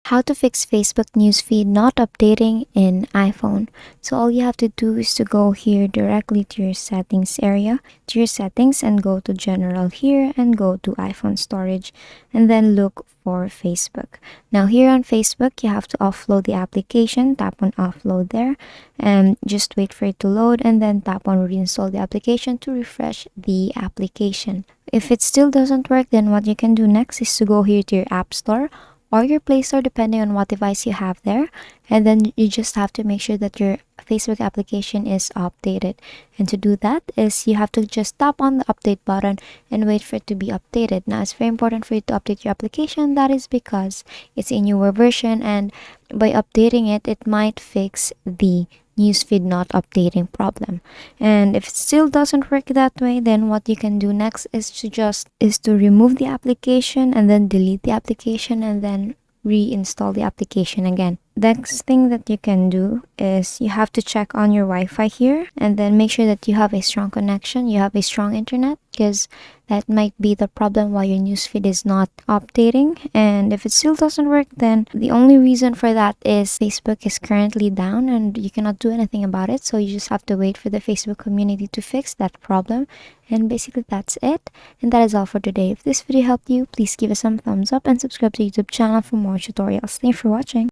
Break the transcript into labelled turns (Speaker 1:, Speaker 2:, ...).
Speaker 1: How to fix Facebook newsfeed not updating in iPhone. So all you have to do is to go here directly to your settings area, to your settings, and go to general here and go to iPhone storage and then look for Facebook. Now here on Facebook, you have to offload the application. Tap on offload there and just wait for it to load and then tap on reinstall the application to refresh the application. If it still doesn't work, then what you can do next is to go here to your App Store or your Play Store, depending on what device you have there, and then you just have to make sure that your Facebook application is updated. And to do that is you have to just tap on the update button and wait for it to be updated. Now it's very important for you to update your application. That is because it's a newer version, and by updating it, it might fix the newsfeed not updating problem. And if it still doesn't work that way, then what you can do next is to remove the application and then delete the application and then reinstall the application again. Next thing that you can do is you have to check on your Wi-Fi here and then make sure that you have a strong connection, you have a strong internet, because that might be the problem why your newsfeed is not updating. And if it still doesn't work, then the only reason for that is Facebook is currently down and you cannot do anything about it. So you just have to wait for the Facebook community to fix that problem. And basically that's it. And that is all for today. If this video helped you, please give us some thumbs up and subscribe to the YouTube channel for more tutorials. Thanks for watching.